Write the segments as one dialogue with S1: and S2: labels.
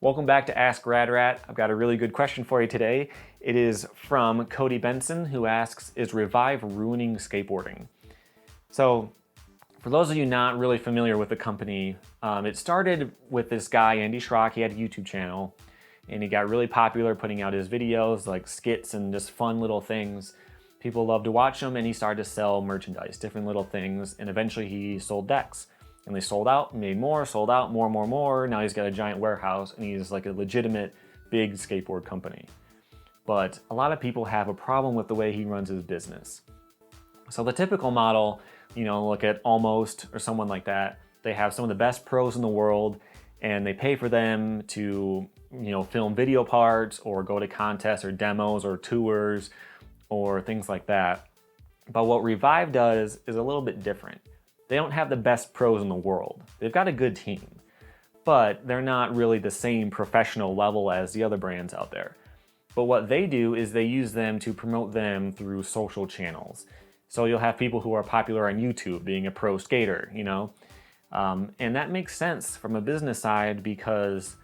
S1: Welcome back to Ask Rad Rat. I've got a really good question for you today. It is from Cody Benson, who asks, is Revive ruining skateboarding? So, for those of you not really familiar with the company, it started with this guy, Andy Schrock. He had a YouTube channel, and he got really popular putting out his videos, like skits and just fun little things. People loved to watch them, and he started to sell merchandise, different little things, and eventually he sold decks. And they sold out, made more, sold out, more. Now he's got a giant warehouse, and he's like a legitimate big skateboard company. But a lot of people have a problem with the way he runs his business. So the typical model, look at Almost or someone like that. They have some of the best pros in the world, and they pay for them to, film video parts or go to contests or demos or tours or things like that. But what Revive does is a little bit different. They don't have the best pros in the world. They've got a good team, but they're not really the same professional level as the other brands out there. But what they do is they use them to promote them through social channels. So you'll have people who are popular on YouTube being a pro skater, and that makes sense from a business side because,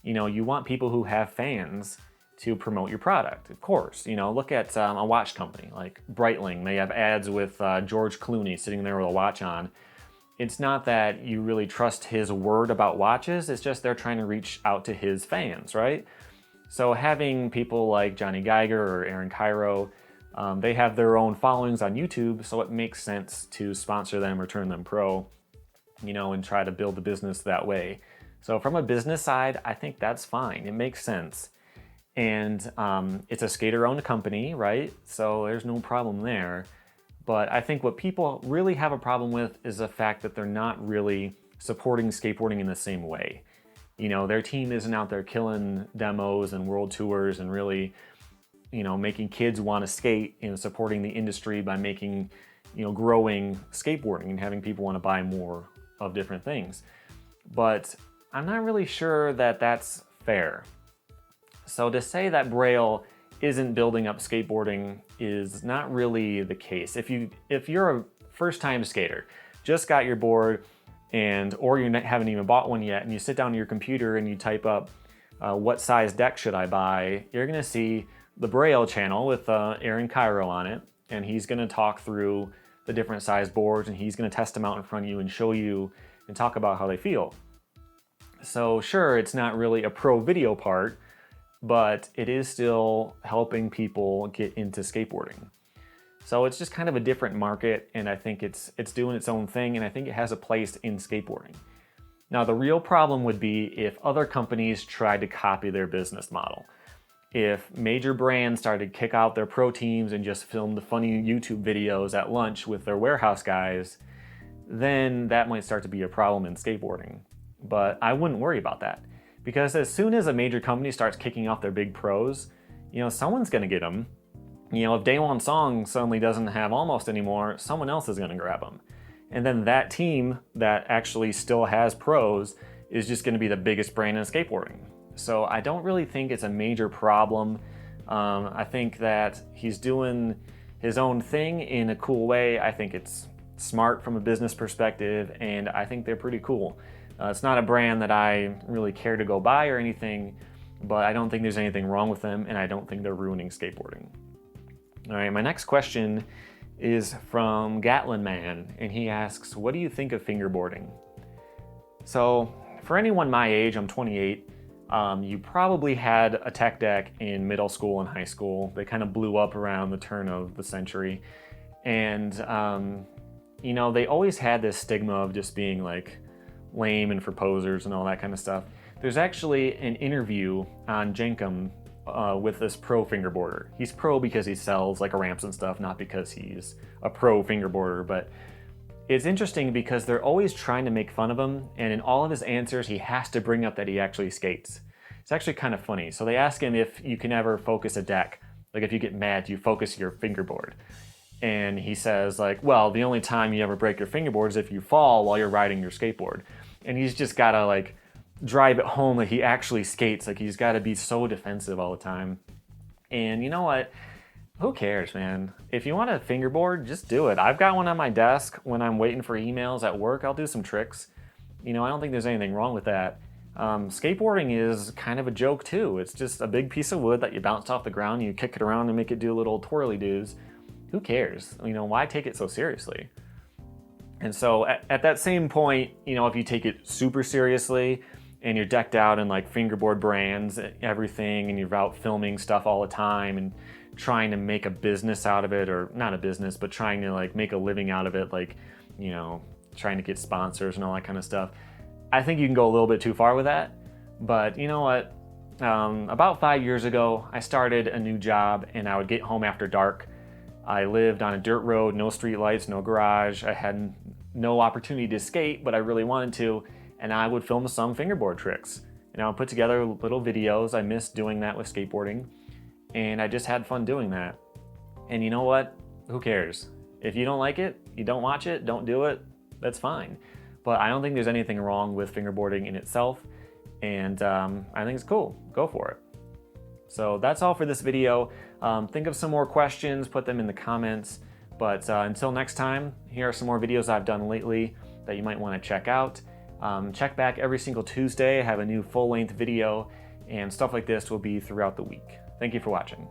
S1: you want people who have fans to promote your product, of course. Look at a watch company like Breitling. They have ads with George Clooney sitting there with a watch on. It's not that you really trust his word about watches, it's just they're trying to reach out to his fans, right? So having people like Johnny Geiger or Aaron Cairo, they have their own followings on YouTube, so it makes sense to sponsor them or turn them pro, and try to build the business that way. So from a business side, I think that's fine. It makes sense. And it's a skater-owned company, right? So there's no problem there. But I think what people really have a problem with is the fact that they're not really supporting skateboarding in the same way. Their team isn't out there killing demos and world tours and really, making kids want to skate and supporting the industry by making, growing skateboarding and having people want to buy more of different things. But I'm not really sure that that's fair. So to say that Braille isn't building up skateboarding is not really the case. If you're a first-time skater, just got your board, or you haven't even bought one yet, and you sit down on your computer and you type up what size deck should I buy, you're gonna see the Braille channel with Aaron Cairo on it, and he's gonna talk through the different size boards, and he's gonna test them out in front of you and show you and talk about how they feel. So sure, it's not really a pro video part, but it is still helping people get into skateboarding. So it's just kind of a different market, and I think it's doing its own thing, and I think it has a place in skateboarding. Now, the real problem would be if other companies tried to copy their business model. If major brands started to kick out their pro teams and just film the funny YouTube videos at lunch with their warehouse guys, then that might start to be a problem in skateboarding. But I wouldn't worry about that. Because as soon as a major company starts kicking off their big pros, someone's gonna get them. If Day One Song suddenly doesn't have Almost anymore, someone else is gonna grab them. And then that team that actually still has pros is just gonna be the biggest brand in skateboarding. So I don't really think it's a major problem. I think that he's doing his own thing in a cool way. I think it's smart from a business perspective, and I think they're pretty cool. It's not a brand that I really care to go buy or anything, but I don't think there's anything wrong with them, and I don't think they're ruining skateboarding. All right, my next question is from Gatlin Man, and he asks, what do you think of fingerboarding? So for anyone my age, I'm 28, you probably had a tech deck in middle school and high school. They kind of blew up around the turn of the century. And, they always had this stigma of just being like lame and for posers and all that kind of stuff. There's actually an interview on Jenkem with this pro fingerboarder. He's pro because he sells like ramps and stuff, not because he's a pro fingerboarder. But it's interesting because they're always trying to make fun of him, and in all of his answers, he has to bring up that he actually skates. It's actually kind of funny. So they ask him if you can ever focus a deck. Like if you get mad, do you focus your fingerboard? And he says like, well, the only time you ever break your fingerboard is if you fall while you're riding your skateboard. And he's just gotta like drive it home that he actually skates. Like he's gotta be so defensive all the time. And you know what? Who cares, man? If you want a fingerboard, just do it. I've got one on my desk when I'm waiting for emails at work. I'll do some tricks. I don't think there's anything wrong with that. Skateboarding is kind of a joke too. It's just a big piece of wood that you bounce off the ground, you kick it around and make it do little twirly doos. Who cares? You know, why take it so seriously? And so at that same point, you know, if you take it super seriously and you're decked out in like fingerboard brands, everything, and you're out filming stuff all the time and trying to make a business out of it, or not a business, but trying to like make a living out of it, like, you know, trying to get sponsors and all that kind of stuff, I think you can go a little bit too far with that. But you know what? About 5 years ago, I started a new job and I would get home after dark. I lived on a dirt road, no street lights, no garage. I had no opportunity to skate, but I really wanted to, and I would film some fingerboard tricks. And I would put together little videos. I missed doing that with skateboarding, and I just had fun doing that. And you know what? Who cares? If you don't like it, you don't watch it, don't do it, that's fine. But I don't think there's anything wrong with fingerboarding in itself, and I think it's cool. Go for it. So that's all for this video. Think of some more questions, put them in the comments. But until next time, here are some more videos I've done lately that you might want to check out. Check back every single Tuesday. I have a new full-length video, and stuff like this will be throughout the week. Thank you for watching.